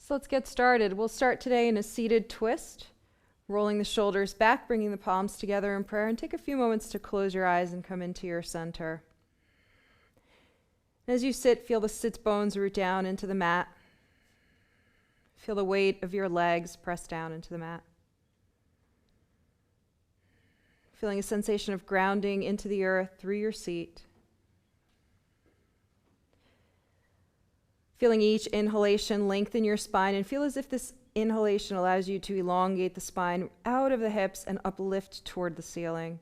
So let's get started. We'll start today in a seated twist, rolling the shoulders back, bringing the palms together in prayer, and take a few moments to close your eyes and come into your center. As you sit, feel the sit bones root down into the mat. Feel the weight of your legs press down into the mat. Feeling a sensation of grounding into the earth through your seat. Feeling each inhalation lengthen your spine, and feel as if this inhalation allows you to elongate the spine out of the hips and uplift toward the ceiling.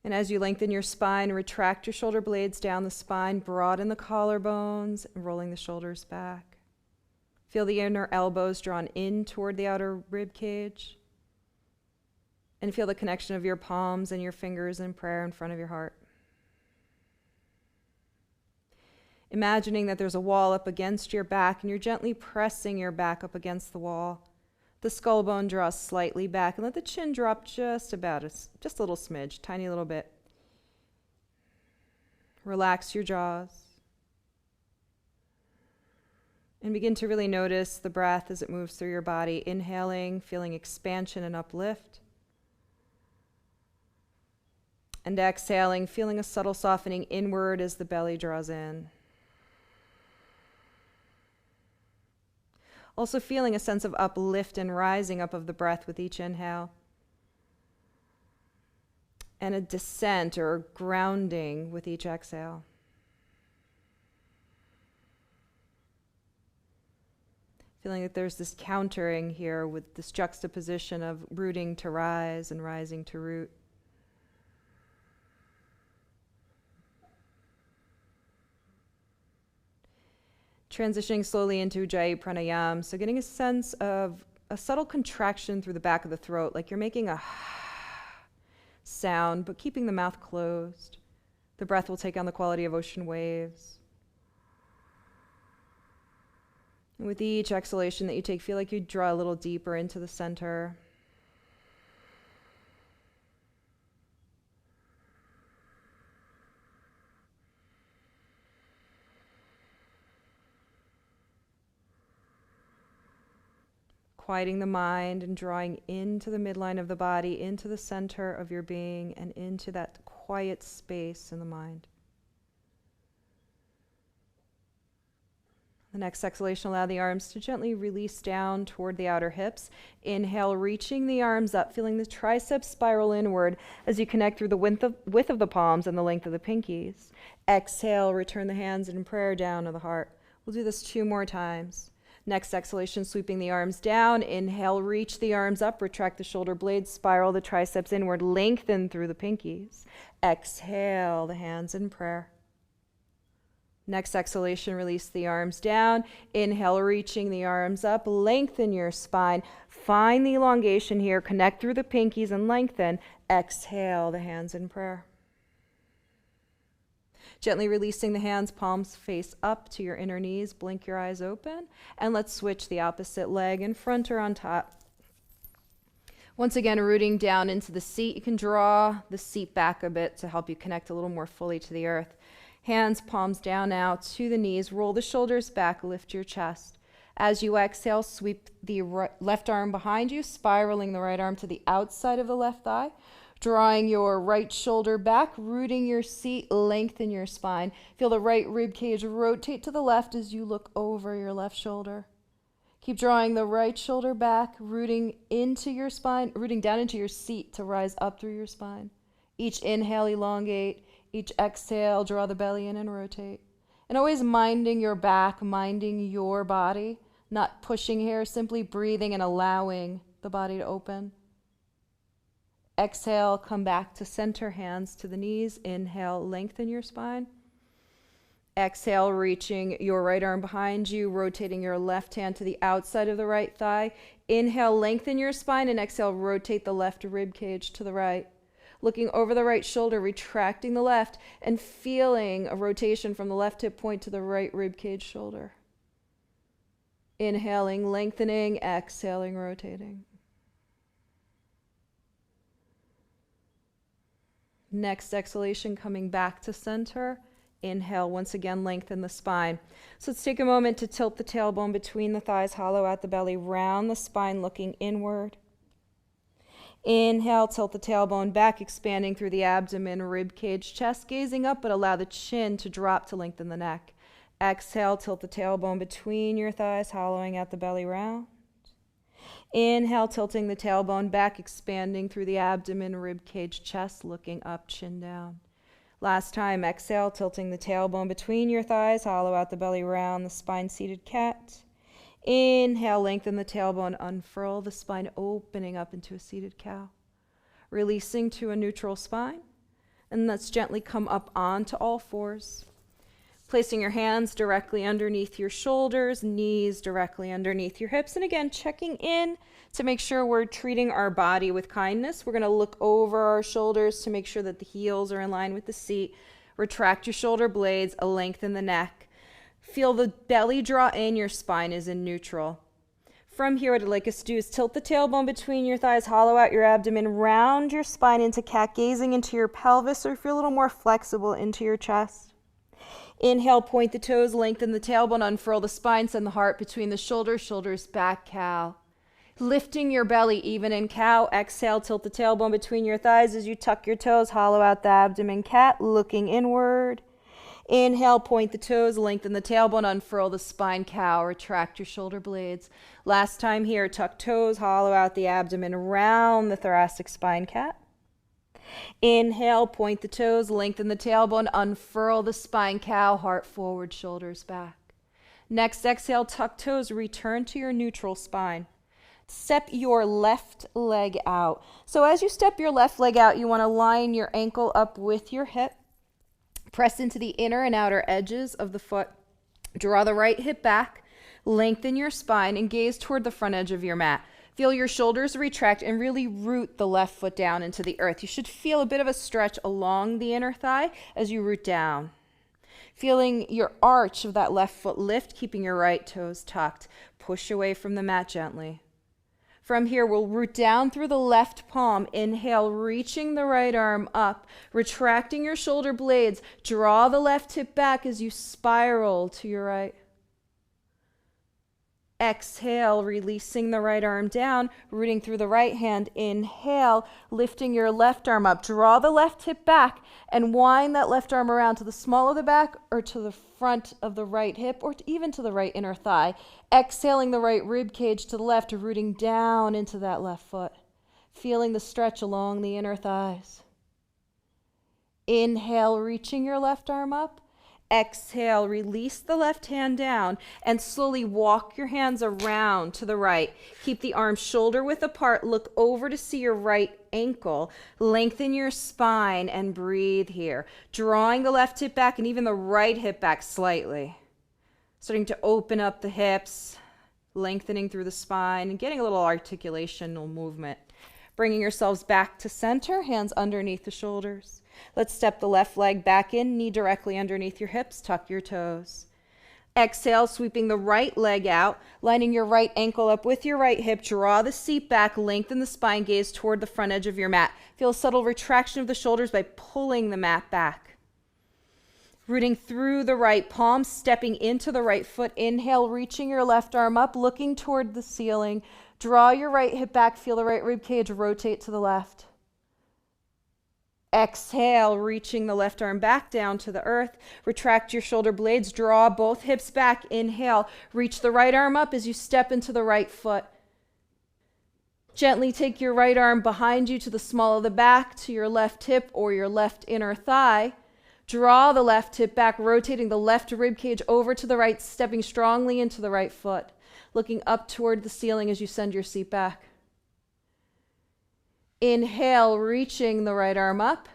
And as you lengthen your spine, retract your shoulder blades down the spine, broaden the collarbones, and rolling the shoulders back. Feel the inner elbows drawn in toward the outer rib cage. And feel the connection of your palms and your fingers in prayer in front of your heart. Imagining that there's a wall up against your back and you're gently pressing your back up against the wall. The skull bone draws slightly back and let the chin drop just a little smidge, tiny little bit. Relax your jaws. And begin to really notice the breath as it moves through your body. Inhaling, feeling expansion and uplift. And exhaling, feeling a subtle softening inward as the belly draws in. Also feeling a sense of uplift and rising up of the breath with each inhale. And a descent or grounding with each exhale. Feeling that there's this countering here with this juxtaposition of rooting to rise and rising to root. Transitioning slowly into Ujjayi Pranayama, so getting a sense of a subtle contraction through the back of the throat, like you're making a sound, but keeping the mouth closed. The breath will take on the quality of ocean waves. And with each exhalation that you take, feel like you draw a little deeper into the center. Quieting the mind and drawing into the midline of the body, into the center of your being, and into that quiet space in the mind. The next exhalation, allow the arms to gently release down toward the outer hips. Inhale, reaching the arms up, feeling the triceps spiral inward as you connect through the width of the palms and the length of the pinkies. Exhale, return the hands in prayer down to the heart. We'll do this 2 more times. Next exhalation, sweeping the arms down. Inhale, reach the arms up, retract the shoulder blades, spiral the triceps inward, lengthen through the pinkies. Exhale, the hands in prayer. Next exhalation, release the arms down. Inhale, reaching the arms up, lengthen your spine. Find the elongation here, connect through the pinkies and lengthen. Exhale, the hands in prayer. Gently releasing the hands, palms face up to your inner knees. Blink your eyes open. And let's switch the opposite leg in front or on top. Once again, rooting down into the seat. You can draw the seat back a bit to help you connect a little more fully to the earth. Hands, palms down now to the knees. Roll the shoulders back, lift your chest. As you exhale, sweep the left arm behind you, spiraling the right arm to the outside of the left thigh. Drawing your right shoulder back, rooting your seat, lengthen your spine. Feel the right rib cage rotate to the left as you look over your left shoulder. Keep drawing the right shoulder back, rooting into your spine, rooting down into your seat to rise up through your spine. Each inhale, elongate. Each exhale, draw the belly in and rotate. And always minding your back, minding your body, not pushing here, simply breathing and allowing the body to open. Exhale, come back to center, hands to the knees. Inhale, lengthen your spine. Exhale, reaching your right arm behind you, rotating your left hand to the outside of the right thigh. Inhale, lengthen your spine, and exhale, rotate the left rib cage to the right. Looking over the right shoulder, retracting the left, and feeling a rotation from the left hip point to the right rib cage shoulder. Inhaling, lengthening, exhaling, rotating. Next exhalation, coming back to center. Inhale, once again, lengthen the spine. So let's take a moment to tilt the tailbone between the thighs, hollow out the belly, round the spine, looking inward. Inhale, tilt the tailbone back, expanding through the abdomen, rib cage, chest, gazing up, but allow the chin to drop to lengthen the neck. Exhale, tilt the tailbone between your thighs, hollowing out the belly round. Inhale, tilting the tailbone back, expanding through the abdomen, rib cage, chest, looking up, chin down. Last time, exhale, tilting the tailbone between your thighs, hollow out the belly round, the spine, seated cat. Inhale, lengthen the tailbone, unfurl the spine, opening up into a seated cow. Releasing to a neutral spine. And let's gently come up onto all fours. Placing your hands directly underneath your shoulders, knees directly underneath your hips. And again, checking in to make sure we're treating our body with kindness. We're going to look over our shoulders to make sure that the heels are in line with the seat. Retract your shoulder blades, lengthen the neck. Feel the belly draw in, your spine is in neutral. From here, what I'd like us to do is tilt the tailbone between your thighs, hollow out your abdomen, round your spine into cat, gazing into your pelvis, or if you're a little more flexible, into your chest. Inhale, point the toes, lengthen the tailbone, unfurl the spine, send the heart between the shoulders, shoulders back, cow. Lifting your belly even in cow. Exhale, tilt the tailbone between your thighs as you tuck your toes, hollow out the abdomen, cat, looking inward. Inhale, point the toes, lengthen the tailbone, unfurl the spine, cow, retract your shoulder blades. Last time here, tuck toes, hollow out the abdomen, round the thoracic spine, cat. Inhale, point the toes, lengthen the tailbone, unfurl the spine, cow, heart forward, shoulders back. Next, exhale, tuck toes, return to your neutral spine. Step your left leg out. So as you step your left leg out, you want to line your ankle up with your hip. Press into the inner and outer edges of the foot. Draw the right hip back, lengthen your spine, and gaze toward the front edge of your mat. Feel your shoulders retract and really root the left foot down into the earth. You should feel a bit of a stretch along the inner thigh as you root down. Feeling your arch of that left foot lift, keeping your right toes tucked. Push away from the mat gently. From here, we'll root down through the left palm. Inhale, reaching the right arm up, retracting your shoulder blades. Draw the left hip back as you spiral to your right. Exhale, releasing the right arm down, rooting through the right hand. Inhale, lifting your left arm up. Draw the left hip back and wind that left arm around to the small of the back or to the front of the right hip or even to the right inner thigh. Exhaling the right rib cage to the left, rooting down into that left foot. Feeling the stretch along the inner thighs. Inhale, reaching your left arm up. Exhale, release the left hand down and slowly walk your hands around to the right. Keep the arms shoulder width apart. Look over to see your right ankle. Lengthen your spine and breathe here. Drawing the left hip back and even the right hip back slightly. Starting to open up the hips, lengthening through the spine and getting a little articulational movement. Bringing yourselves back to center, hands underneath the shoulders. Let's step the left leg back in, knee directly underneath your hips, tuck your toes. Exhale, sweeping the right leg out, lining your right ankle up with your right hip, draw the seat back, lengthen the spine, gaze toward the front edge of your mat. Feel a subtle retraction of the shoulders by pulling the mat back. Rooting through the right palm, stepping into the right foot. Inhale, reaching your left arm up, looking toward the ceiling. Draw your right hip back, feel the right rib cage rotate to the left. Exhale, reaching the left arm back down to the earth. Retract your shoulder blades. Draw both hips back. Inhale. Reach the right arm up as you step into the right foot. Gently take your right arm behind you to the small of the back, to your left hip or your left inner thigh. Draw the left hip back, rotating the left rib cage over to the right, stepping strongly into the right foot. Looking up toward the ceiling as you send your seat back. Inhale, reaching the right arm up.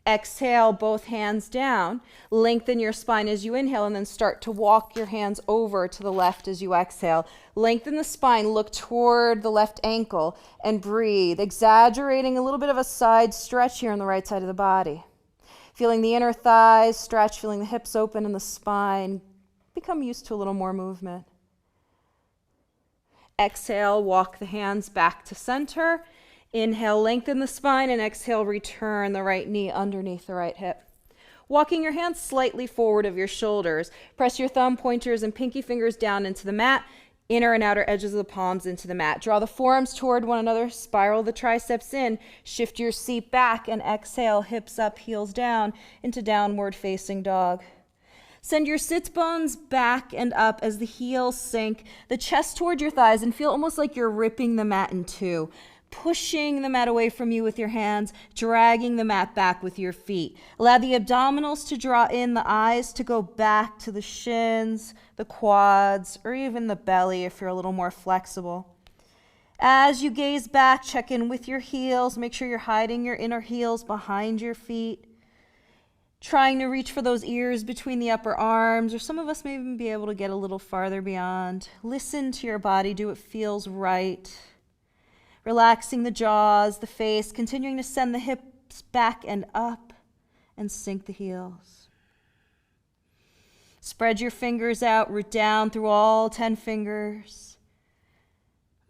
Exhale, both hands down. Lengthen your spine as you inhale and then start to walk your hands over to the left as you exhale. Lengthen the spine, look toward the left ankle and breathe, exaggerating a little bit of a side stretch here on the right side of the body. Feeling the inner thighs stretch, feeling the hips open and the spine. Become used to a little more movement. Exhale, walk the hands back to center. Inhale, lengthen the spine, and exhale, return the right knee underneath the right hip. walking your hands slightly forward of your shoulders. Press your thumb, pointers, and pinky fingers down into the mat, inner and outer edges of the palms into the mat. Draw the forearms toward one another, spiral the triceps in, shift your seat back, and exhale, hips up, heels down, into downward facing dog. Send your sits bones back and up as the heels sink, the chest toward your thighs, and feel almost like you're ripping the mat in two. Pushing the mat away from you with your hands, dragging the mat back with your feet. Allow the abdominals to draw in, the eyes to go back to the shins, the quads, or even the belly if you're a little more flexible. As you gaze back, check in with your heels. Make sure you're hiding your inner heels behind your feet. Trying to reach for those ears between the upper arms, or some of us may even be able to get a little farther beyond. Listen to your body, do what feels right. Relaxing the jaws, the face, continuing to send the hips back and up and sink the heels. Spread your fingers out, root down through all 10 fingers.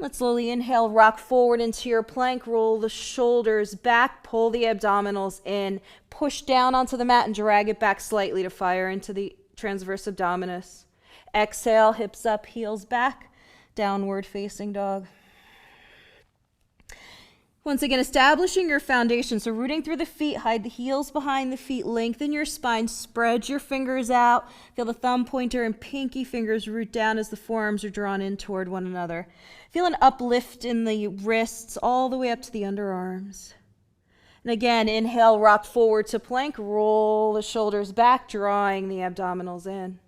Let's slowly inhale, rock forward into your plank, roll the shoulders back, pull the abdominals in, push down onto the mat and drag it back slightly to fire into the transverse abdominis. Exhale, hips up, heels back, downward facing dog. Once again, establishing your foundation. So rooting through the feet, hide the heels behind the feet, lengthen your spine, spread your fingers out. Feel the thumb, pointer, and pinky fingers root down as the forearms are drawn in toward one another. Feel an uplift in the wrists all the way up to the underarms. And again, inhale, rock forward to plank, roll the shoulders back, drawing the abdominals in.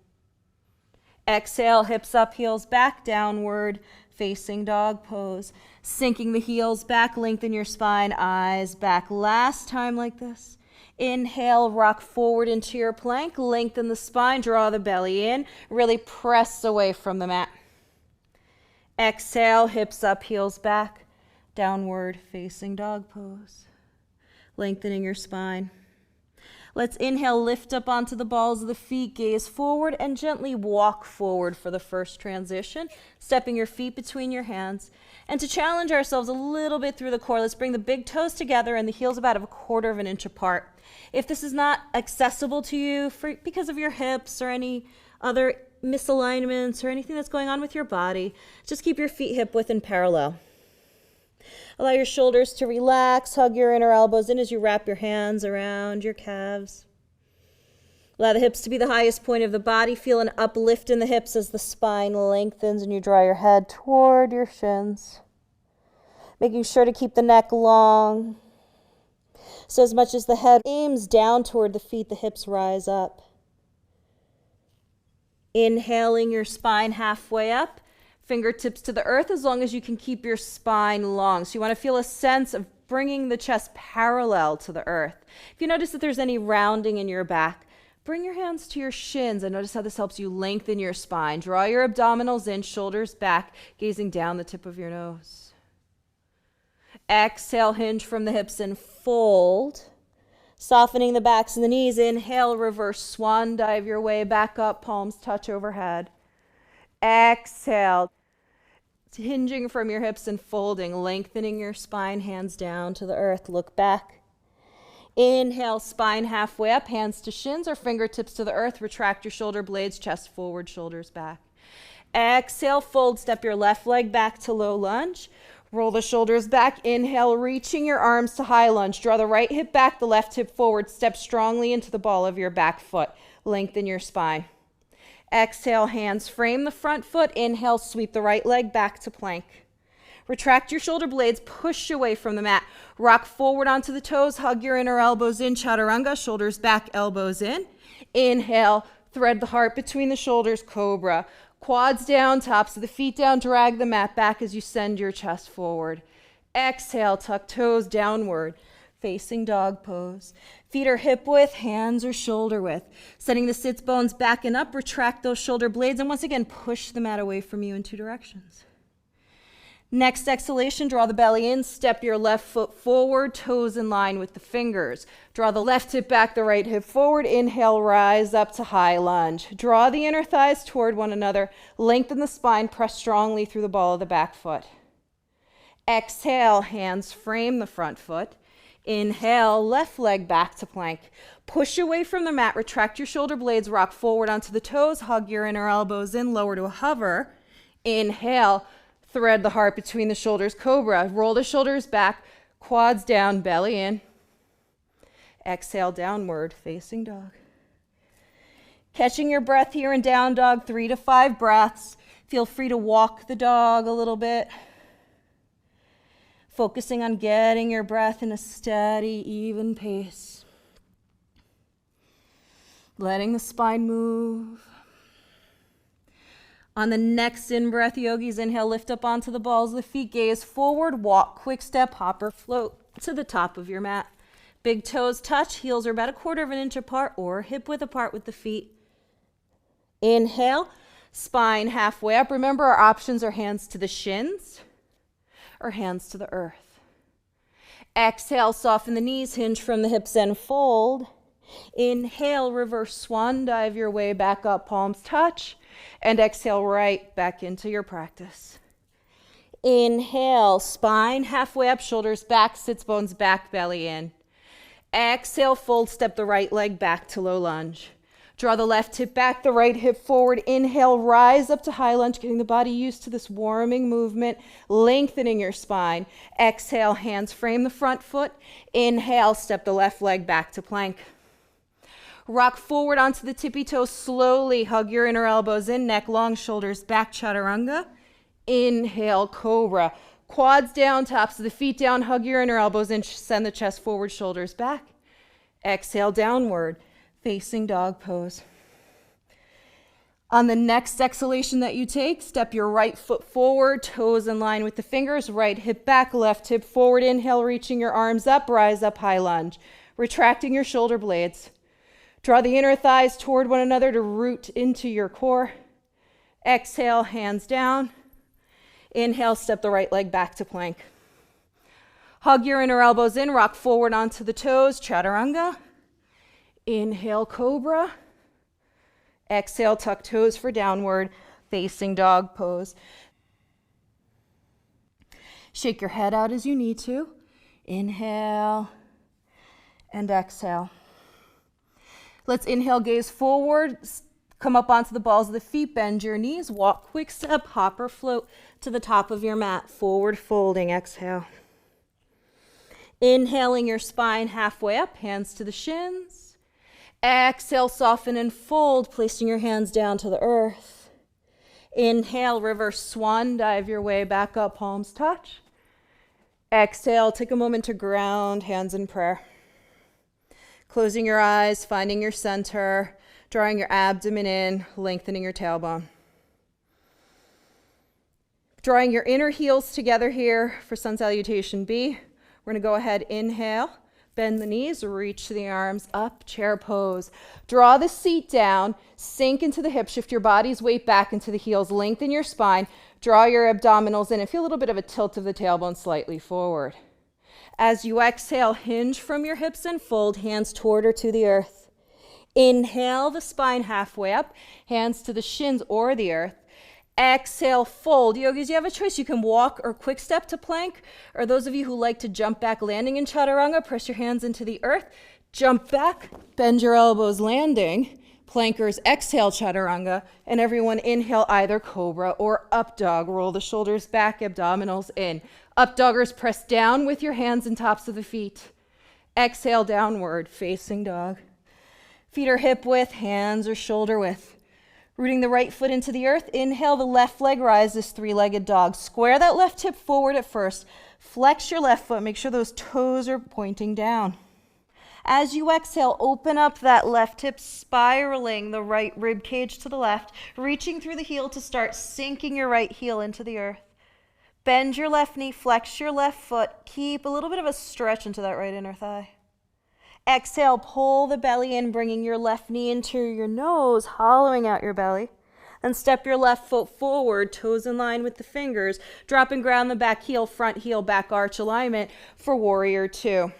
Exhale, hips up, heels back, downward facing dog pose. Sinking the heels back, lengthen your spine, eyes back. Last time like this. Inhale, rock forward into your plank, lengthen the spine, draw the belly in, really press away from the mat. Exhale, hips up, heels back, downward facing dog pose. Lengthening your spine. Let's inhale, lift up onto the balls of the feet, gaze forward, and gently walk forward for the first transition, stepping your feet between your hands. And to challenge ourselves a little bit through the core, let's bring the big toes together and the heels about a 1/4 of an inch apart. If this is not accessible to you because of your hips or any other misalignments or anything that's going on with your body, just keep your feet hip width and parallel. Allow your shoulders to relax, hug your inner elbows in as you wrap your hands around your calves. Allow the hips to be the highest point of the body. Feel an uplift in the hips as the spine lengthens and you draw your head toward your shins. Making sure to keep the neck long. So as much as the head aims down toward the feet, the hips rise up. Inhaling your spine halfway up. Fingertips to the earth as long as you can keep your spine long. So you want to feel a sense of bringing the chest parallel to the earth. If you notice that there's any rounding in your back, bring your hands to your shins and notice how this helps you lengthen your spine. Draw your abdominals in, shoulders back, gazing down the tip of your nose. Exhale, hinge from the hips and fold. Softening the backs and the knees. Inhale, reverse swan dive your way back up, palms touch overhead. Exhale. Hinging from your hips and folding, lengthening your spine, hands down to the earth. Look back. Inhale, spine halfway up, hands to shins or fingertips to the earth. Retract your shoulder blades, chest forward, shoulders back. Exhale, fold, step your left leg back to low lunge. Roll the shoulders back. Inhale, reaching your arms to high lunge. Draw the right hip back, the left hip forward. Step strongly into the ball of your back foot. Lengthen your spine. Exhale, hands frame the front foot. Inhale, sweep the right leg back to plank. Retract your shoulder blades, push away from the mat. Rock forward onto the toes, hug your inner elbows in, chaturanga, shoulders back, elbows in. Inhale, thread the heart between the shoulders, cobra. Quads down, tops of the feet down, drag the mat back as you send your chest forward. Exhale, tuck toes downward. Facing dog pose. Feet are hip width, hands are shoulder width. Sending the sits bones back and up, retract those shoulder blades, and once again, push the mat away from you in 2 directions. Next exhalation, draw the belly in, step your left foot forward, toes in line with the fingers. Draw the left hip back, the right hip forward. Inhale, rise up to high lunge. Draw the inner thighs toward one another. Lengthen the spine, press strongly through the ball of the back foot. Exhale, hands frame the front foot. Inhale, left leg back to plank. Push away from the mat, retract your shoulder blades, rock forward onto the toes, hug your inner elbows in, lower to a hover. Inhale, thread the heart between the shoulders, cobra. Roll the shoulders back, quads down, belly in. Exhale, downward facing dog. Catching your breath here in down dog, 3 to 5 breaths. Feel free to walk the dog a little bit. Focusing on getting your breath in a steady, even pace. Letting the spine move. On the next in-breath, yogis, inhale, lift up onto the balls of the feet, gaze forward, walk, quick step, hopper, float to the top of your mat. Big toes touch, heels are about 1/4 inch apart or hip width apart with the feet. Inhale, spine halfway up. Remember, our options are hands to the shins or hands to the earth. Exhale, soften the knees, hinge from the hips and fold. Inhale, reverse swan dive your way back up, palms touch. And exhale, right back into your practice. Inhale, spine halfway up, shoulders back, sits bones back, belly in. Exhale, fold, step the right leg back to low lunge. Draw the left hip back, the right hip forward. Inhale, rise up to high lunge, getting the body used to this warming movement, lengthening your spine. Exhale, hands frame the front foot. Inhale, step the left leg back to plank. Rock forward onto the tippy toes slowly. Hug your inner elbows in, neck long, shoulders back, chaturanga. Inhale, cobra. Quads down, tops of the feet down. Hug your inner elbows in, send the chest forward, shoulders back. Exhale, downward, facing dog pose. On the next exhalation that you take, step your right foot forward, toes in line with the fingers, right hip back, left hip forward. Inhale, reaching your arms up, rise up, high lunge. Retracting your shoulder blades. Draw the inner thighs toward one another to root into your core. Exhale, hands down. Inhale, step the right leg back to plank. Hug your inner elbows in, rock forward onto the toes, chaturanga. Inhale, cobra. Exhale, tuck toes for downward facing dog pose. Shake your head out as you need to. Inhale and exhale. Let's inhale, gaze forward, come up onto the balls of the feet, bend your knees, walk, quick step, hop or float to the top of your mat, forward folding, exhale. Inhaling your spine halfway up, hands to the shins. Exhale, soften and fold, placing your hands down to the earth. Inhale, reverse swan dive your way back up, palms touch. Exhale, take a moment to ground, hands in prayer. Closing your eyes, finding your center, drawing your abdomen in, lengthening your tailbone. Drawing your inner heels together here for Sun Salutation B. We're going to go ahead, inhale, bend the knees, reach the arms up, chair pose. Draw the seat down, sink into the hips, shift your body's weight back into the heels, lengthen your spine, draw your abdominals in, and feel a little bit of a tilt of the tailbone slightly forward. As you exhale, hinge from your hips and fold, hands toward or to the earth. Inhale, the spine halfway up, hands to the shins or the earth. Exhale, fold. Yogis, you have a choice. You can walk or quick step to plank, or those of you who like to jump back, landing in chaturanga, press your hands into the earth, jump back, bend your elbows, landing. Plankers, exhale, chaturanga, and everyone inhale either cobra or up dog. Roll the shoulders back, abdominals in. Up doggers, press down with your hands and tops of the feet. Exhale, downward, facing dog. Feet are hip width, hands are shoulder width. Rooting the right foot into the earth, inhale, the left leg rises, three-legged dog. Square that left hip forward at first. Flex your left foot, make sure those toes are pointing down. As you exhale, open up that left hip, spiraling the right rib cage to the left, reaching through the heel to start sinking your right heel into the earth. Bend your left knee, flex your left foot, keep a little bit of a stretch into that right inner thigh. Exhale, pull the belly in, bringing your left knee into your nose, hollowing out your belly. Then step your left foot forward, toes in line with the fingers, drop and ground the back heel, front heel, back arch alignment for warrior two.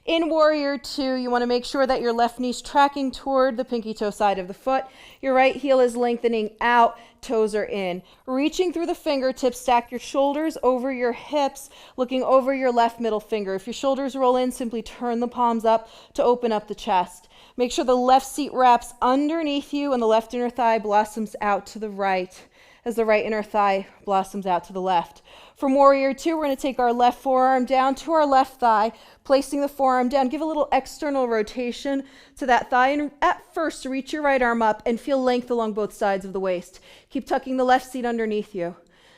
In warrior two, you want to make sure that your left knee's tracking toward the pinky toe side of the foot. Your right heel is lengthening out, toes are in. Reaching through the fingertips, stack your shoulders over your hips, looking over your left middle finger. If your shoulders roll in, simply turn the palms up to open up the chest. Make sure the left seat wraps underneath you and the left inner thigh blossoms out to the right as the right inner thigh blossoms out to the left. From warrior two, we're going to take our left forearm down to our left thigh, placing the forearm down. Give a little external rotation to that thigh. And at first, reach your right arm up and feel length along both sides of the waist. Keep tucking the left seat underneath you.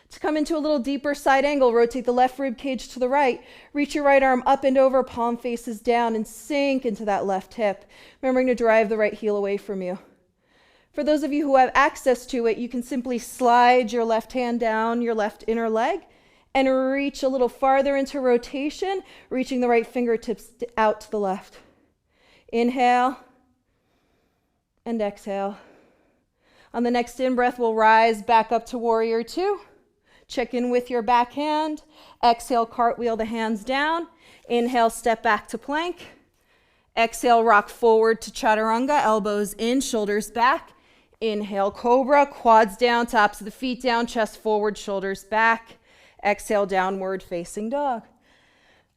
To come into a little deeper side angle, rotate the left rib cage to the right. Reach your right arm up and over, palm faces down, and sink into that left hip, remembering to drive the right heel away from you. For those of you who have access to it, you can simply slide your left hand down your left inner leg and reach a little farther into rotation, reaching the right fingertips out to the left. Inhale and exhale. On the next in-breath, we'll rise back up to warrior two. Check in with your back hand. Exhale, cartwheel the hands down. Inhale, step back to plank. Exhale, rock forward to chaturanga, elbows in, shoulders back. Inhale, cobra, quads down, tops of the feet down, chest forward, shoulders back. Exhale, downward facing dog.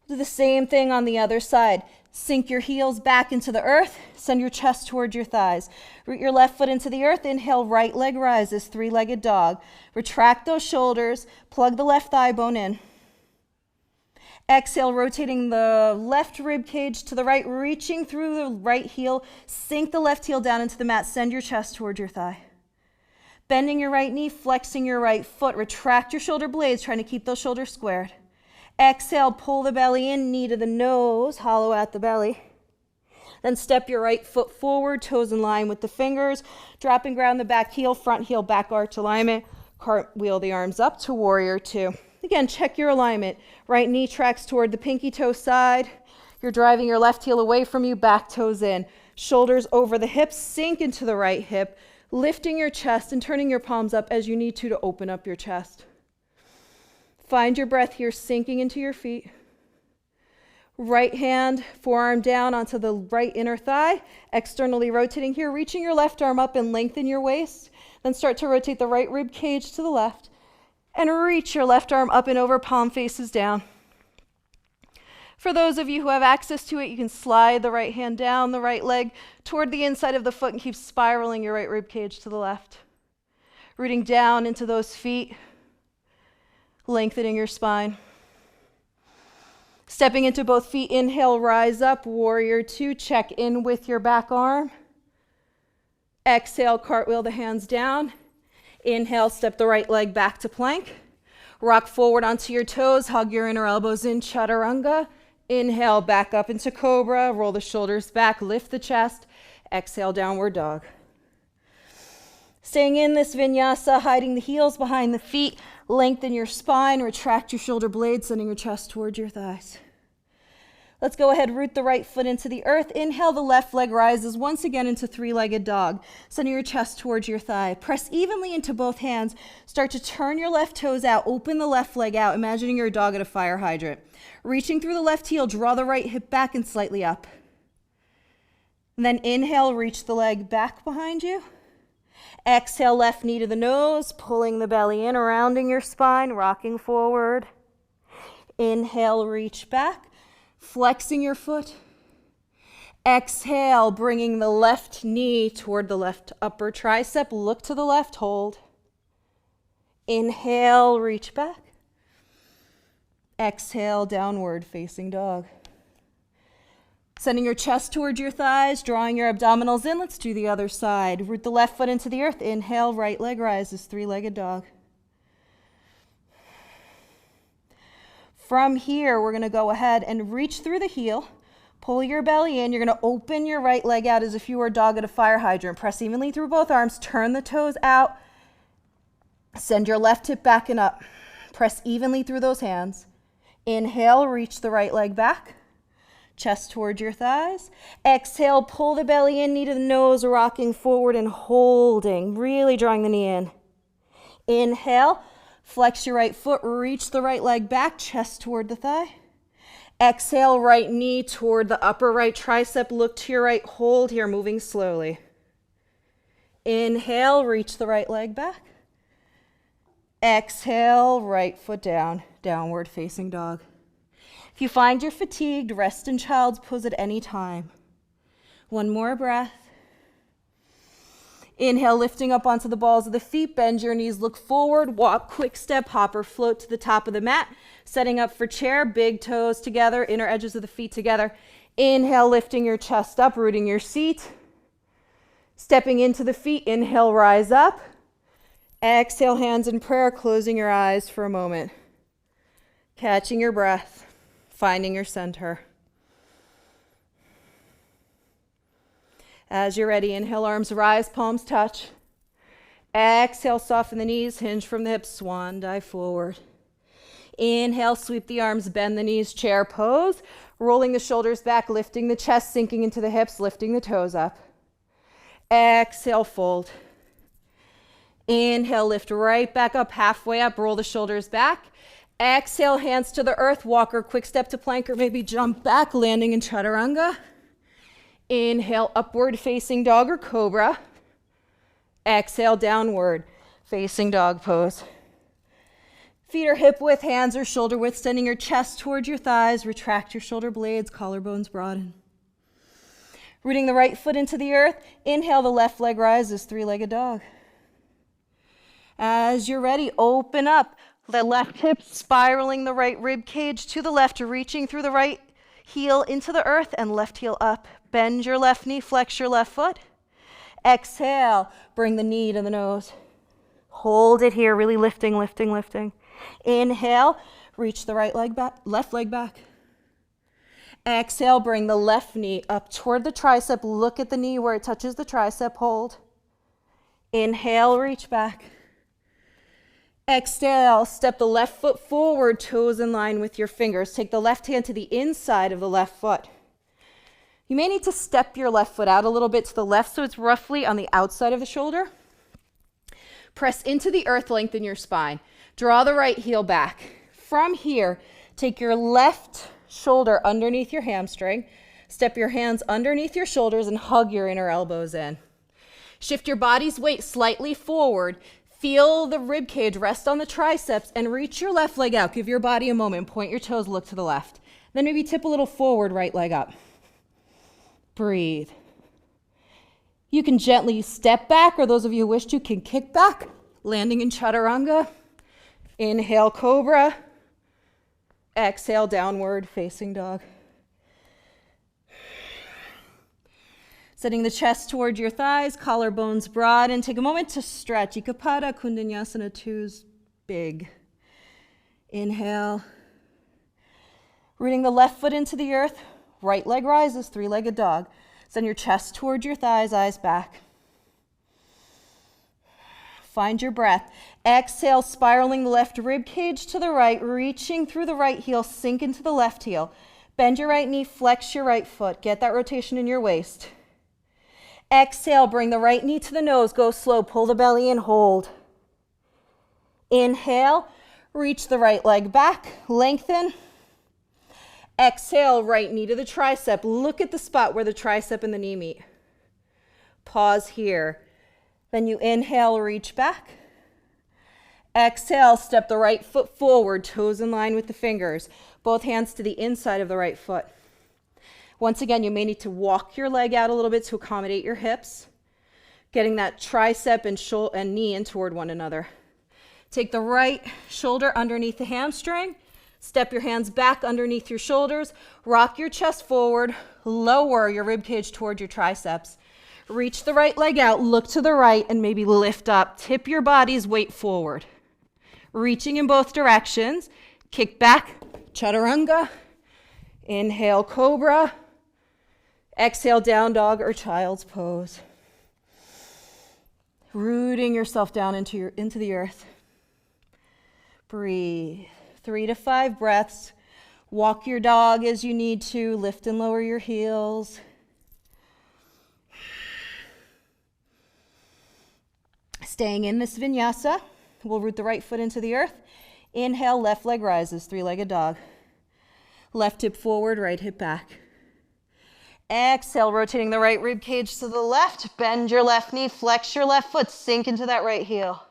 Do the same thing on the other side. Sink your heels back into the earth. Send your chest towards your thighs. Root your left foot into the earth. Inhale, right leg rises, three-legged dog. Retract those shoulders. Plug the left thigh bone in. Exhale, rotating the left rib cage to the right, reaching through the right heel. Sink the left heel down into the mat. Send your chest towards your thigh. Bending your right knee, flexing your right foot. Retract your shoulder blades, trying to keep those shoulders squared. Exhale, pull the belly in, knee to the nose, hollow out the belly. Then step your right foot forward, toes in line with the fingers. Drop and ground the back heel, front heel, back arch alignment. Cartwheel the arms up to warrior two. Again, check your alignment. Right knee tracks toward the pinky toe side. You're driving your left heel away from you, back toes in. Shoulders over the hips, sink into the right hip, lifting your chest and turning your palms up as you need to open up your chest. Find your breath here, sinking into your feet. Right hand, forearm down onto the right inner thigh, externally rotating here, reaching your left arm up and lengthen your waist. Then start to rotate the right rib cage to the left and reach your left arm up and over, palm faces down. For those of you who have access to it, you can slide the right hand down the right leg toward the inside of the foot and keep spiraling your right rib cage to the left. Rooting down into those feet, lengthening your spine. Stepping into both feet, inhale, rise up, warrior two, check in with your back arm. Exhale, cartwheel the hands down. Inhale, step the right leg back to plank. Rock forward onto your toes, hug your inner elbows in, chaturanga. Inhale, back up into cobra, roll the shoulders back, lift the chest. Exhale, downward dog. Staying in this vinyasa, hiding the heels behind the feet, lengthen your spine, retract your shoulder blades, sending your chest towards your thighs. Let's go ahead, root the right foot into the earth. Inhale, the left leg rises once again into three-legged dog, sending your chest towards your thigh. Press evenly into both hands. Start to turn your left toes out, open the left leg out, imagining you're a dog at a fire hydrant. Reaching through the left heel, draw the right hip back and slightly up. And then inhale, reach the leg back behind you. Exhale, left knee to the nose, pulling the belly in, rounding your spine, rocking forward. Inhale, reach back, flexing your foot. Exhale, bringing the left knee toward the left upper tricep. Look to the left, hold. Inhale, reach back. Exhale, downward facing dog. Sending your chest towards your thighs, drawing your abdominals in. Let's do the other side. Root the left foot into the earth. Inhale, right leg rises, three-legged dog. From here, we're going to go ahead and reach through the heel. Pull your belly in. You're going to open your right leg out as if you were a dog at a fire hydrant. Press evenly through both arms. Turn the toes out. Send your left hip back and up. Press evenly through those hands. Inhale, reach the right leg back. Chest towards your thighs. Exhale, pull the belly in, knee to the nose, rocking forward and holding, really drawing the knee in. Inhale, flex your right foot, reach the right leg back, chest toward the thigh. Exhale, right knee toward the upper right tricep. Look to your right. Hold here, moving slowly. Inhale, reach the right leg back. Exhale, right foot down, downward facing dog. If you find you're fatigued, rest in child's pose at any time. One more breath. Inhale, lifting up onto the balls of the feet. Bend your knees, look forward. Walk, quick step, hop or float to the top of the mat. Setting up for chair, big toes together, inner edges of the feet together. Inhale, lifting your chest up, rooting your seat. Stepping into the feet, inhale, rise up. Exhale, hands in prayer, closing your eyes for a moment. Catching your breath, finding your center. As you're ready, inhale, arms rise, palms touch. Exhale, soften the knees, hinge from the hips, swan dive forward. Inhale, sweep the arms, bend the knees, chair pose. Rolling the shoulders back, lifting the chest, sinking into the hips, lifting the toes up. Exhale, fold. Inhale, lift right back up, halfway up, roll the shoulders back. Exhale, hands to the earth, walk or quick step to plank or maybe jump back, landing in chaturanga. Inhale, upward facing dog or cobra. Exhale, downward facing dog pose. Feet are hip width, hands are shoulder width, sending your chest towards your thighs. Retract your shoulder blades, collarbones broaden. Rooting the right foot into the earth. Inhale, the left leg rises, three-legged dog. As you're ready, open up the left hip, spiraling the right rib cage to the left, reaching through the right heel into the earth and left heel up. Bend your left knee, flex your left foot. Exhale, bring the knee to the nose. Hold it here, really lifting, lifting, lifting. Inhale, reach the right leg back, left leg back. Exhale, bring the left knee up toward the tricep. Look at the knee where it touches the tricep. Hold. Inhale, reach back. Exhale, step the left foot forward, toes in line with your fingers. Take the left hand to the inside of the left foot. You may need to step your left foot out a little bit to the left so it's roughly on the outside of the shoulder. Press into the earth, lengthen your spine. Draw the right heel back. From here, take your left shoulder underneath your hamstring. Step your hands underneath your shoulders and hug your inner elbows in. Shift your body's weight slightly forward. Feel the rib cage rest on the triceps and reach your left leg out. Give your body a moment. Point your toes, look to the left. Then maybe tip a little forward, right leg up. Breathe. You can gently step back, or those of you who wish to can kick back, landing in chaturanga. Inhale, cobra. Exhale, downward facing dog. Setting the chest toward your thighs, collarbones broad, and take a moment to stretch. Ikapada, Kaundinyasana 2's big. Inhale. Rooting the left foot into the earth, right leg rises, three-legged dog. Send your chest toward your thighs, eyes back. Find your breath. Exhale, spiraling the left rib cage to the right, reaching through the right heel, sink into the left heel. Bend your right knee, flex your right foot. Get that rotation in your waist. Exhale, bring the right knee to the nose. Go slow, pull the belly in, hold. Inhale, reach the right leg back, lengthen. Exhale, right knee to the tricep. Look at the spot where the tricep and the knee meet. Pause here. Then you inhale, reach back. Exhale, step the right foot forward, toes in line with the fingers. Both hands to the inside of the right foot. Once again, you may need to walk your leg out a little bit to accommodate your hips, getting that tricep and knee in toward one another. Take the right shoulder underneath the hamstring. Step your hands back underneath your shoulders. Rock your chest forward. Lower your rib cage toward your triceps. Reach the right leg out. Look to the right and maybe lift up. Tip your body's weight forward. Reaching in both directions. Kick back. Chaturanga. Inhale, cobra. Exhale, down dog or child's pose. Rooting yourself down into the earth. Breathe. 3 to 5 breaths. Walk your dog as you need to. Lift and lower your heels. Staying in this vinyasa, we'll root the right foot into the earth. Inhale, left leg rises, three-legged dog. Left hip forward, right hip back. Exhale, rotating the right rib cage to the left. Bend your left knee, flex your left foot, sink into that right heel.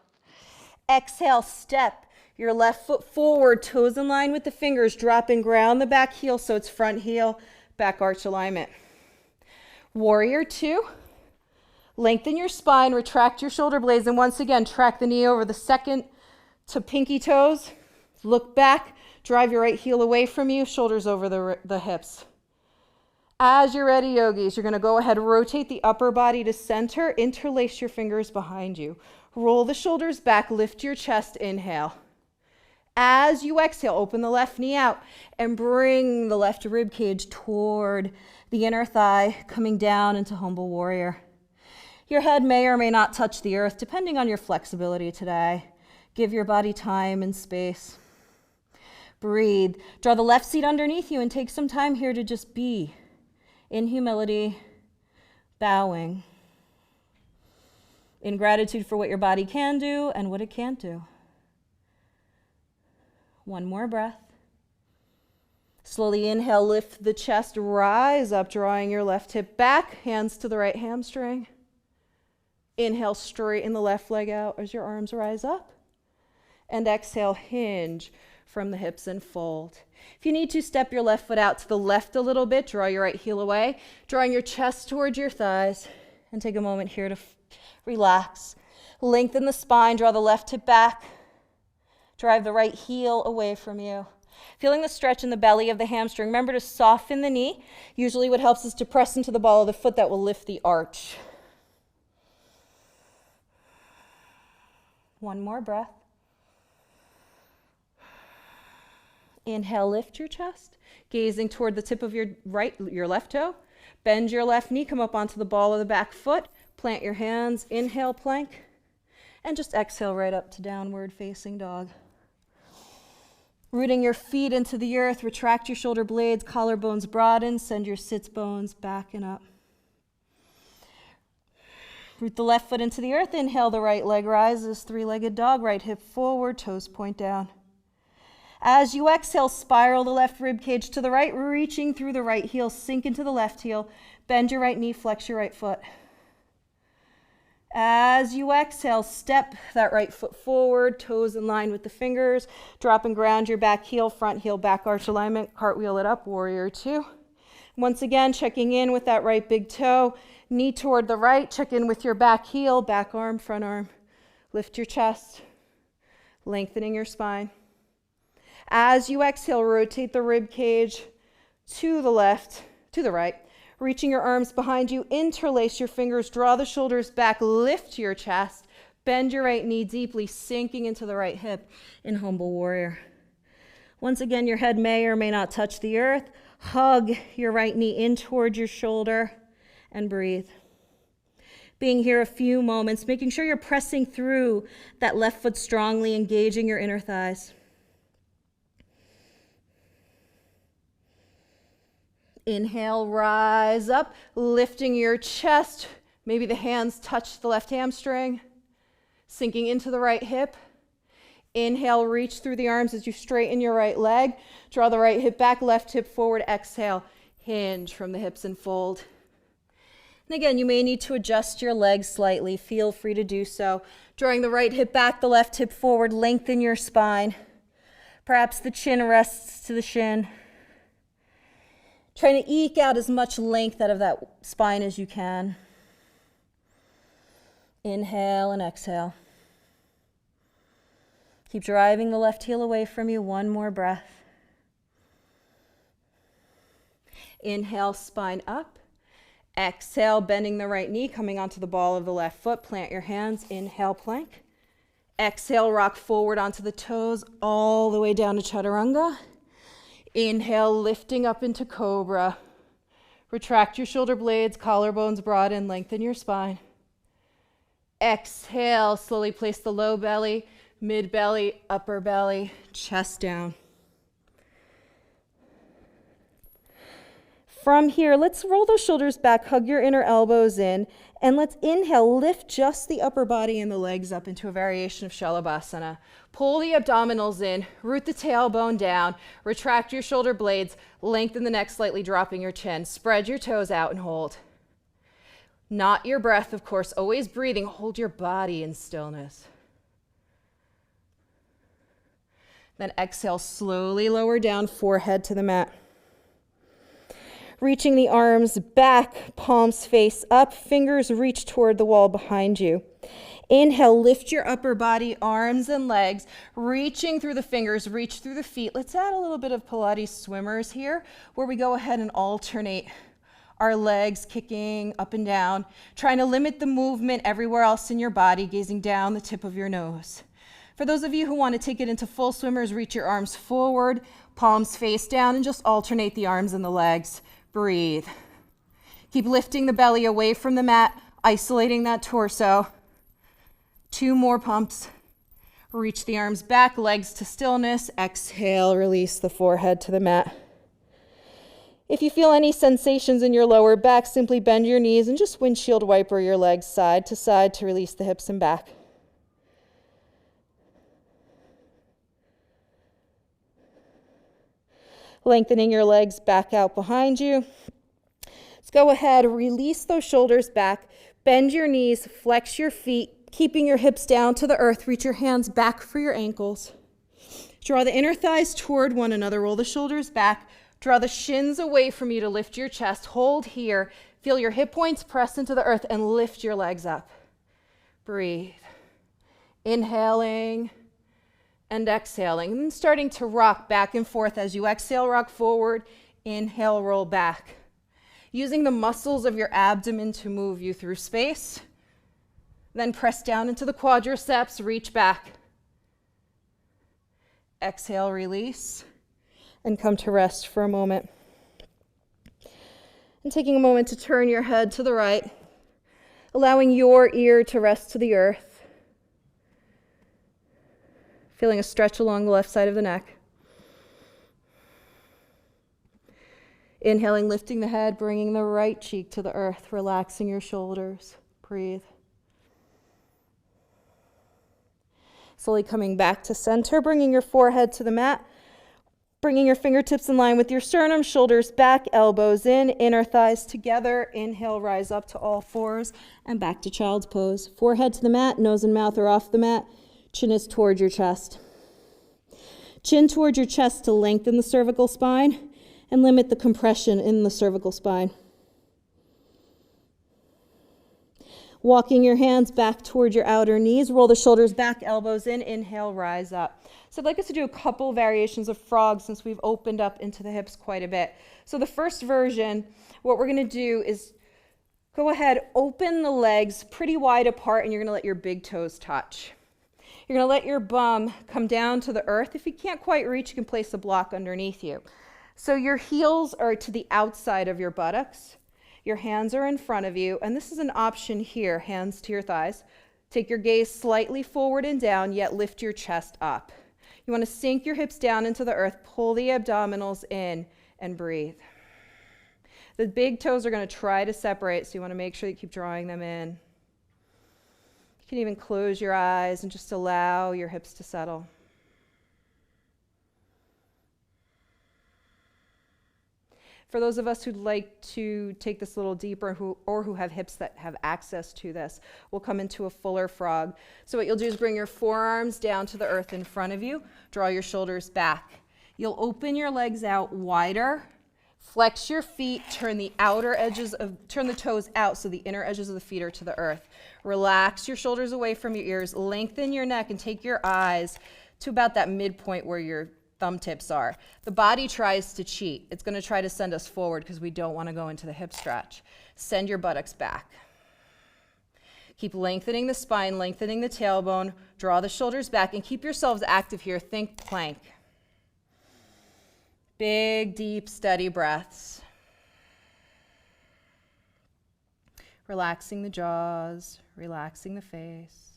Exhale, step your left foot forward, toes in line with the fingers. Drop and ground the back heel so it's front heel, back arch alignment. Warrior two. Lengthen your spine, retract your shoulder blades, and once again, track the knee over the second to pinky toes. Look back, drive your right heel away from you, shoulders over the hips. As you're ready, yogis, you're going to go ahead, rotate the upper body to center, interlace your fingers behind you. Roll the shoulders back, lift your chest, inhale. As you exhale, open the left knee out and bring the left rib cage toward the inner thigh, coming down into humble warrior. Your head may or may not touch the earth, depending on your flexibility today. Give your body time and space. Breathe. Draw the left seat underneath you and take some time here to just be in humility, bowing, in gratitude for what your body can do and what it can't do. One more breath. Slowly inhale, lift the chest, rise up, drawing your left hip back, hands to the right hamstring. Inhale, straighten the left leg out as your arms rise up. And exhale, hinge from the hips and fold. If you need to, step your left foot out to the left a little bit, draw your right heel away, drawing your chest towards your thighs, and take a moment here to relax. Lengthen the spine, draw the left hip back, drive the right heel away from you. Feeling the stretch in the belly of the hamstring, remember to soften the knee. Usually what helps is to press into the ball of the foot that will lift the arch. One more breath. Inhale, lift your chest, gazing toward the tip of your left toe. Bend your left knee, come up onto the ball of the back foot. Plant your hands, inhale, plank. And just exhale right up to downward facing dog. Rooting your feet into the earth, retract your shoulder blades, collarbones broaden, send your sits bones back and up. Root the left foot into the earth, inhale, the right leg rises, three-legged dog, right hip forward, toes point down. As you exhale, spiral the left rib cage to the right, reaching through the right heel, sink into the left heel, bend your right knee, flex your right foot. As you exhale, step that right foot forward, toes in line with the fingers, drop and ground your back heel, front heel, back arch alignment, cartwheel it up, warrior two. Once again, checking in with that right big toe, knee toward the right, check in with your back heel, back arm, front arm. Lift your chest, lengthening your spine. As you exhale, rotate the rib cage to the left, to the right, reaching your arms behind you, interlace your fingers, draw the shoulders back, lift your chest, bend your right knee deeply, sinking into the right hip in humble warrior. Once again, your head may or may not touch the earth. Hug your right knee in toward your shoulder and breathe. Being here a few moments, making sure you're pressing through that left foot strongly, engaging your inner thighs. Inhale, rise up, lifting your chest. Maybe the hands touch the left hamstring, sinking into the right hip. Inhale, reach through the arms as you straighten your right leg. Draw the right hip back, left hip forward. Exhale, hinge from the hips and fold. And again, you may need to adjust your legs slightly. Feel free to do so. Drawing the right hip back, the left hip forward. Lengthen your spine. Perhaps the chin rests to the shin. Trying to eke out as much length out of that spine as you can. Inhale and exhale. Keep driving the left heel away from you. One more breath. Inhale, spine up. Exhale, bending the right knee, coming onto the ball of the left foot. Plant your hands. Inhale, plank. Exhale, rock forward onto the toes, all the way down to chaturanga. Inhale, lifting up into cobra. Retract your shoulder blades, collarbones broaden, lengthen your spine. Exhale, slowly place the low belly, mid belly, upper belly, chest down. From here, let's roll those shoulders back, hug your inner elbows in, and let's inhale, lift just the upper body and the legs up into a variation of Shalabhasana. Pull the abdominals in, root the tailbone down, retract your shoulder blades, lengthen the neck slightly, dropping your chin. Spread your toes out and hold. Not your breath, of course, always breathing. Hold your body in stillness. Then exhale, slowly lower down, forehead to the mat. Reaching the arms back, palms face up, fingers reach toward the wall behind you. Inhale, lift your upper body, arms and legs, reaching through the fingers, reach through the feet. Let's add a little bit of Pilates swimmers here, where we go ahead and alternate our legs kicking up and down, trying to limit the movement everywhere else in your body, gazing down the tip of your nose. For those of you who want to take it into full swimmers, reach your arms forward, palms face down, and just alternate the arms and the legs. Breathe. Keep lifting the belly away from the mat, isolating that torso. 2 more pumps. Reach the arms back, legs to stillness. Exhale, release the forehead to the mat. If you feel any sensations in your lower back, simply bend your knees and just windshield wiper your legs side to release the hips and back. Lengthening your legs back out behind you. Let's go ahead, release those shoulders back, bend your knees, flex your feet, keeping your hips down to the earth. Reach your hands back for your ankles. Draw the inner thighs toward one another, roll the shoulders back, draw the shins away from you to lift your chest. Hold here, feel your hip points press into the earth and lift your legs up. Breathe. Inhaling and exhaling, and starting to rock back and forth as you exhale, rock forward, inhale, roll back. Using the muscles of your abdomen to move you through space. Then press down into the quadriceps, reach back. Exhale, release, and come to rest for a moment. And taking a moment to turn your head to the right, allowing your ear to rest to the earth. Feeling a stretch along the left side of the neck. Inhaling, lifting the head, bringing the right cheek to the earth, relaxing your shoulders. Breathe. Slowly coming back to center, bringing your forehead to the mat, bringing your fingertips in line with your sternum, shoulders back, elbows in, inner thighs together. Inhale, rise up to all fours and back to child's pose. Forehead to the mat, nose and mouth are off the mat. Chin is towards your chest. Chin towards your chest to lengthen the cervical spine and limit the compression in the cervical spine. Walking your hands back toward your outer knees, roll the shoulders back, elbows in, inhale, rise up. So I'd like us to do a couple variations of frog since we've opened up into the hips quite a bit. So the first version, what we're going to do is go ahead, open the legs pretty wide apart, and you're going to let your big toes touch. You're going to let your bum come down to the earth. If you can't quite reach, you can place a block underneath you. So your heels are to the outside of your buttocks. Your hands are in front of you, and this is an option here, hands to your thighs. Take your gaze slightly forward and down, yet lift your chest up. You want to sink your hips down into the earth, pull the abdominals in, and breathe. The big toes are going to try to separate, so you want to make sure you keep drawing them in. You can even close your eyes and just allow your hips to settle. For those of us who'd like to take this a little deeper who have hips that have access to this, we'll come into a fuller frog. So what you'll do is bring your forearms down to the earth in front of you, draw your shoulders back. You'll open your legs out wider, flex your feet, turn the toes out so the inner edges of the feet are to the earth. Relax your shoulders away from your ears, lengthen your neck, and take your eyes to about that midpoint where your thumb tips are. The body tries to cheat. It's going to try to send us forward because we don't want to go into the hip stretch. Send your buttocks back. Keep lengthening the spine, lengthening the tailbone, draw the shoulders back, and keep yourselves active here. Think plank. Big, deep, steady breaths. Relaxing the jaws, relaxing the face.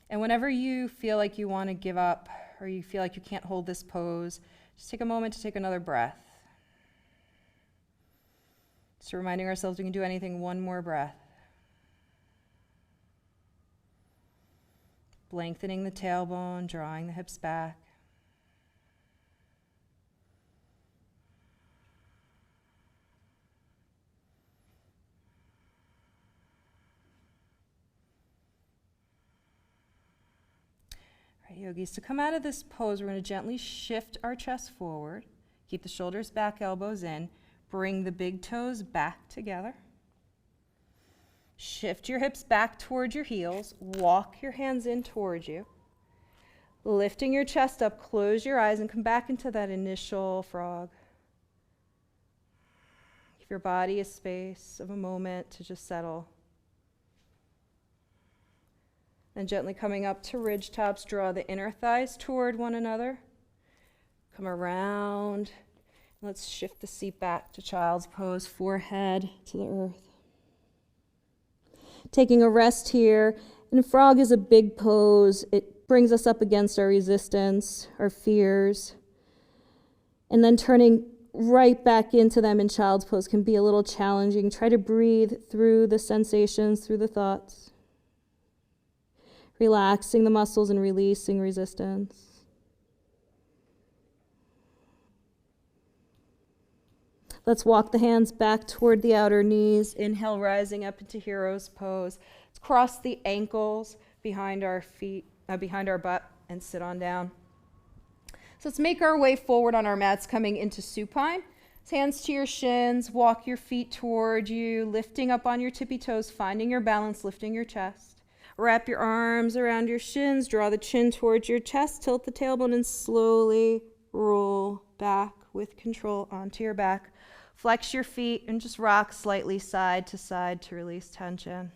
And whenever you feel like you want to give up or you feel like you can't hold this pose, just take a moment to take another breath. Just reminding ourselves we can do anything one more breath. Lengthening the tailbone, drawing the hips back. All right, yogis, to come out of this pose, we're going to gently shift our chest forward. Keep the shoulders back, elbows in. Bring the big toes back together. Shift your hips back towards your heels. Walk your hands in towards you. Lifting your chest up, close your eyes and come back into that initial frog. Give your body a space of a moment to just settle. Then gently coming up to ridge tops, draw the inner thighs toward one another. Come around. Let's shift the seat back to child's pose, forehead to the earth. Taking a rest here, and frog is a big pose. It brings us up against our resistance, our fears. And then turning right back into them in child's pose can be a little challenging. Try to breathe through the sensations, through the thoughts. Relaxing the muscles and releasing resistance. Let's walk the hands back toward the outer knees. Inhale, rising up into hero's pose. Let's cross the ankles behind our feet, behind our butt, and sit on down. So let's make our way forward on our mats, coming into supine. Hands to your shins, walk your feet toward you, lifting up on your tippy toes, finding your balance, lifting your chest. Wrap your arms around your shins, draw the chin towards your chest, tilt the tailbone, and slowly roll back with control onto your back. Flex your feet and just rock slightly side to release tension.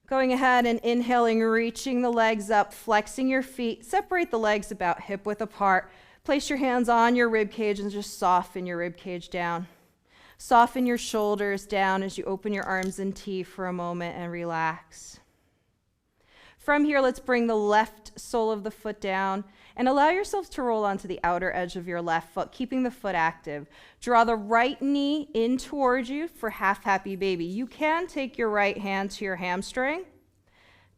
Going ahead and inhaling, reaching the legs up, flexing your feet. Separate the legs about hip width apart. Place your hands on your rib cage and just soften your rib cage down. Soften your shoulders down as you open your arms in T for a moment and relax. From here, let's bring the left sole of the foot down and allow yourselves to roll onto the outer edge of your left foot, keeping the foot active. Draw the right knee in towards you for half happy baby. You can take your right hand to your hamstring,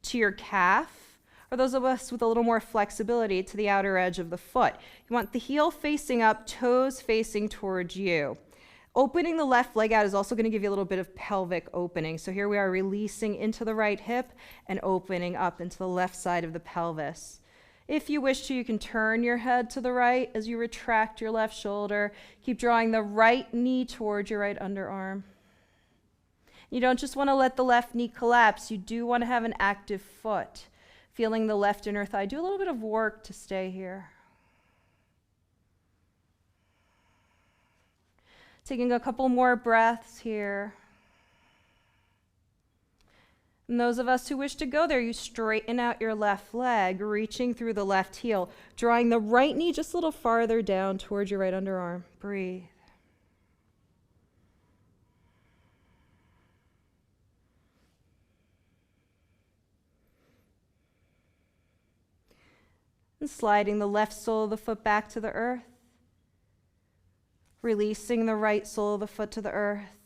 to your calf, or those of us with a little more flexibility to the outer edge of the foot. You want the heel facing up, toes facing towards you. Opening the left leg out is also going to give you a little bit of pelvic opening. So here we are releasing into the right hip and opening up into the left side of the pelvis. If you wish to, you can turn your head to the right as you retract your left shoulder. Keep drawing the right knee towards your right underarm. You don't just want to let the left knee collapse. You do want to have an active foot. Feeling the left inner thigh. Do a little bit of work to stay here. Taking a couple more breaths here. And those of us who wish to go there, you straighten out your left leg, reaching through the left heel, drawing the right knee just a little farther down towards your right underarm. Breathe. And sliding the left sole of the foot back to the earth. Releasing the right sole of the foot to the earth.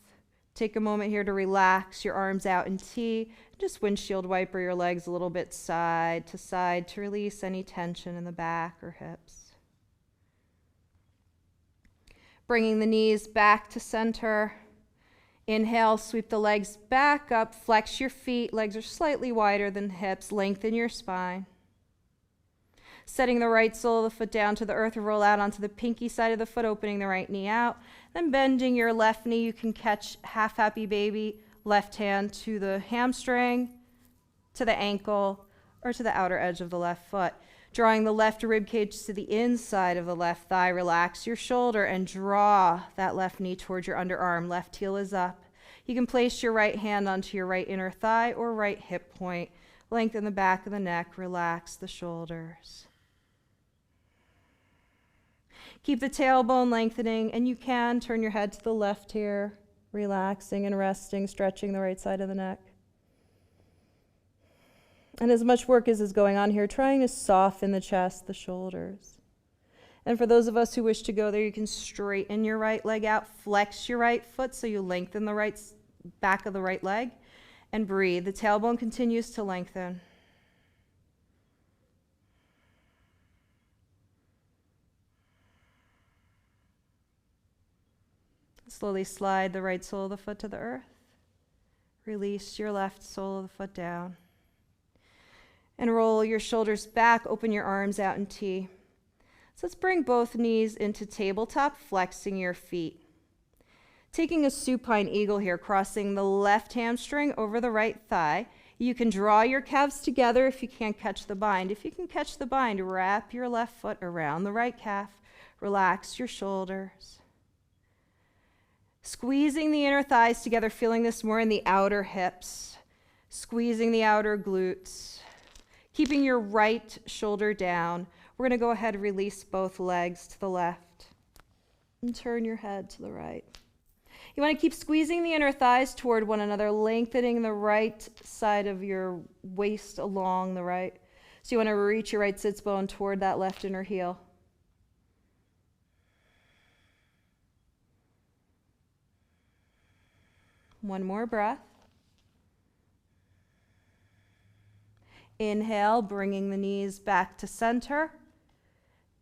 Take a moment here to relax your arms out in T. Just windshield wiper your legs a little bit side to release any tension in the back or hips. Bringing the knees back to center. Inhale, sweep the legs back up, flex your feet. Legs are slightly wider than hips. Lengthen your spine. Setting the right sole of the foot down to the earth, roll out onto the pinky side of the foot, opening the right knee out. Then bending your left knee, you can catch half happy baby, left hand to the hamstring, to the ankle, or to the outer edge of the left foot. Drawing the left rib cage to the inside of the left thigh, relax your shoulder and draw that left knee towards your underarm. Left heel is up. You can place your right hand onto your right inner thigh or right hip point. Lengthen the back of the neck, relax the shoulders. Keep the tailbone lengthening, and you can turn your head to the left here, relaxing and resting, stretching the right side of the neck. And as much work as is going on here, trying to soften the chest, the shoulders. And for those of us who wish to go there, you can straighten your right leg out, flex your right foot so you lengthen the right back of the right leg, and breathe. The tailbone continues to lengthen. Slowly slide the right sole of the foot to the earth. Release your left sole of the foot down. And roll your shoulders back, open your arms out in T. So let's bring both knees into tabletop, flexing your feet. Taking a supine eagle here, crossing the left hamstring over the right thigh. You can draw your calves together if you can't catch the bind. If you can catch the bind, wrap your left foot around the right calf. Relax your shoulders. Squeezing the inner thighs together, feeling this more in the outer hips. Squeezing the outer glutes. Keeping your right shoulder down. We're going to go ahead and release both legs to the left. And turn your head to the right. You want to keep squeezing the inner thighs toward one another, lengthening the right side of your waist along the right. So you want to reach your right sits bone toward that left inner heel. One more breath. Inhale, bringing the knees back to center.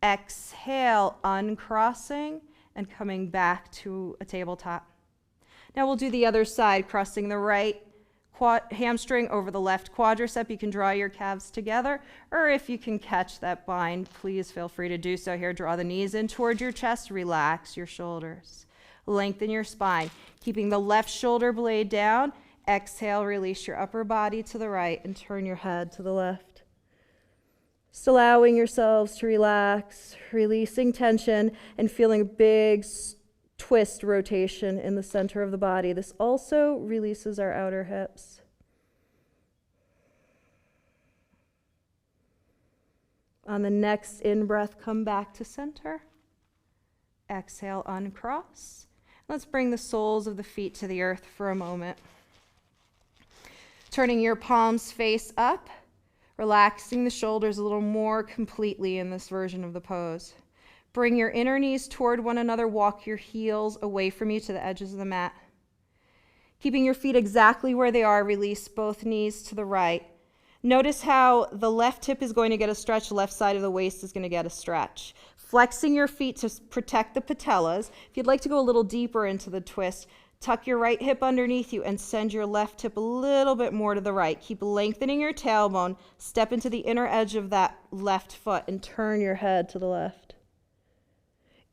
Exhale, uncrossing and coming back to a tabletop. Now we'll do the other side, crossing the right hamstring over the left quadricep. You can draw your calves together, or if you can catch that bind, please feel free to do so here. Draw the knees in toward your chest, relax your shoulders. Lengthen your spine, keeping the left shoulder blade down. Exhale, release your upper body to the right and turn your head to the left. Just allowing yourselves to relax, releasing tension, and feeling a big twist rotation in the center of the body. This also releases our outer hips. On the next in-breath, come back to center. Exhale, uncross. Let's bring the soles of the feet to the earth for a moment. Turning your palms face up, relaxing the shoulders a little more completely in this version of the pose. Bring your inner knees toward one another. Walk your heels away from you to the edges of the mat. Keeping your feet exactly where they are, release both knees to the right. Notice how the left hip is going to get a stretch, left side of the waist is going to get a stretch. Flexing your feet to protect the patellas. If you'd like to go a little deeper into the twist, tuck your right hip underneath you and send your left hip a little bit more to the right. Keep lengthening your tailbone. Step into the inner edge of that left foot and turn your head to the left.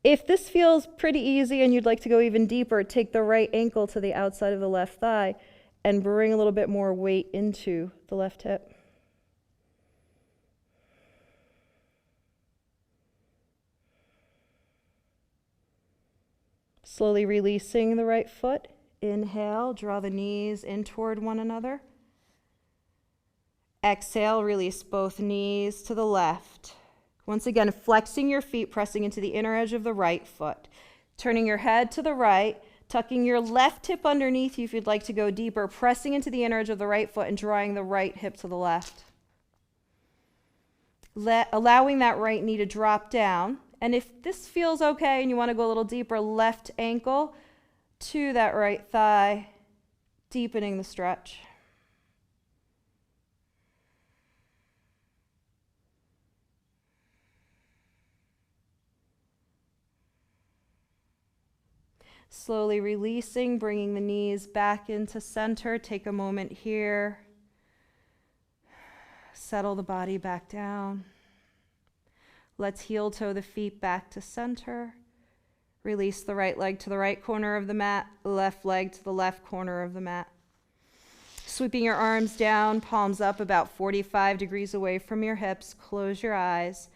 If this feels pretty easy and you'd like to go even deeper, take the right ankle to the outside of the left thigh and bring a little bit more weight into the left hip. Slowly releasing the right foot. Inhale, draw the knees in toward one another. Exhale, release both knees to the left. Once again, flexing your feet, pressing into the inner edge of the right foot. Turning your head to the right, tucking your left hip underneath you if you'd like to go deeper, pressing into the inner edge of the right foot and drawing the right hip to the left. Allowing that right knee to drop down. And if this feels okay and you want to go a little deeper, left ankle to that right thigh, deepening the stretch. Slowly releasing, bringing the knees back into center. Take a moment here. Settle the body back down. Let's heel toe the feet back to center. Release the right leg to the right corner of the mat, left leg to the left corner of the mat. Sweeping your arms down, palms up about 45 degrees away from your hips. Close your eyes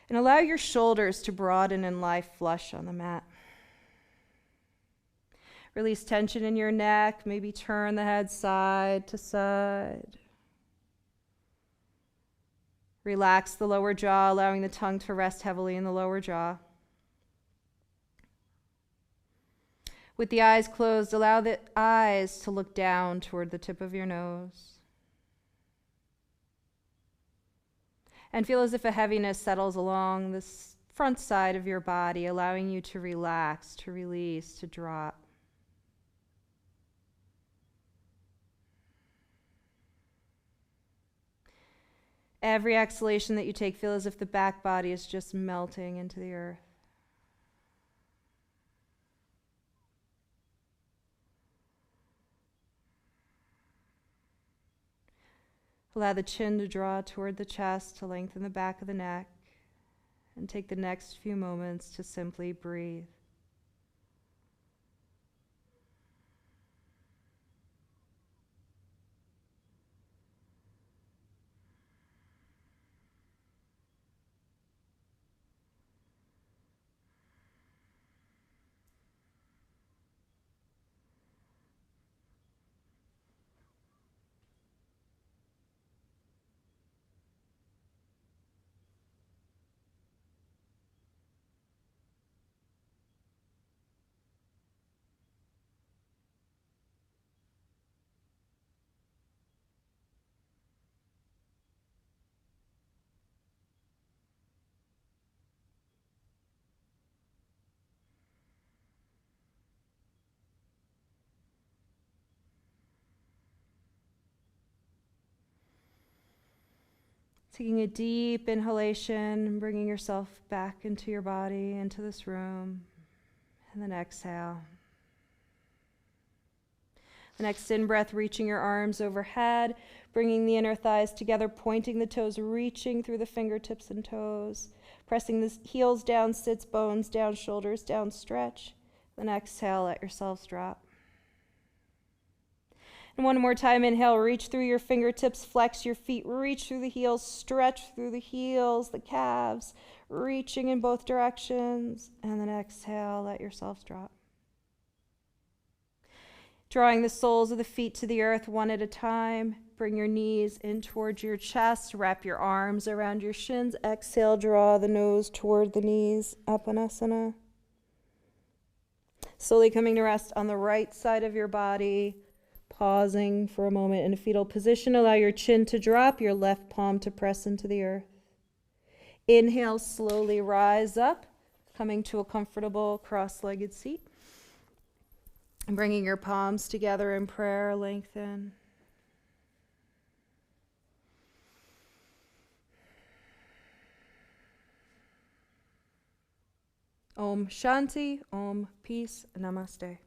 and allow your shoulders to broaden and lie flush on the mat. Release tension in your neck, maybe turn the head side to side. Relax the lower jaw, allowing the tongue to rest heavily in the lower jaw. With the eyes closed, allow the eyes to look down toward the tip of your nose. And feel as if a heaviness settles along the front side of your body, allowing you to relax, to release, to drop. Every exhalation that you take, feel as if the back body is just melting into the earth. Allow the chin to draw toward the chest, to lengthen the back of the neck, and take the next few moments to simply breathe. Taking a deep inhalation, bringing yourself back into your body, into this room, and then exhale. The next in-breath, reaching your arms overhead, bringing the inner thighs together, pointing the toes, reaching through the fingertips and toes, pressing the heels down, sits bones down, shoulders down, stretch. Then exhale, let yourselves drop. And one more time, inhale, reach through your fingertips, flex your feet, reach through the heels, stretch through the heels, the calves, reaching in both directions. And then exhale, let yourselves drop. Drawing the soles of the feet to the earth one at a time. Bring your knees in towards your chest, wrap your arms around your shins. Exhale, draw the nose toward the knees, Uttanasana. Slowly coming to rest on the right side of your body. Pausing for a moment in a fetal position. Allow your chin to drop, your left palm to press into the earth. Inhale, slowly rise up, coming to a comfortable cross-legged seat. And bringing your palms together in prayer, lengthen. Om Shanti, Om Peace, Namaste.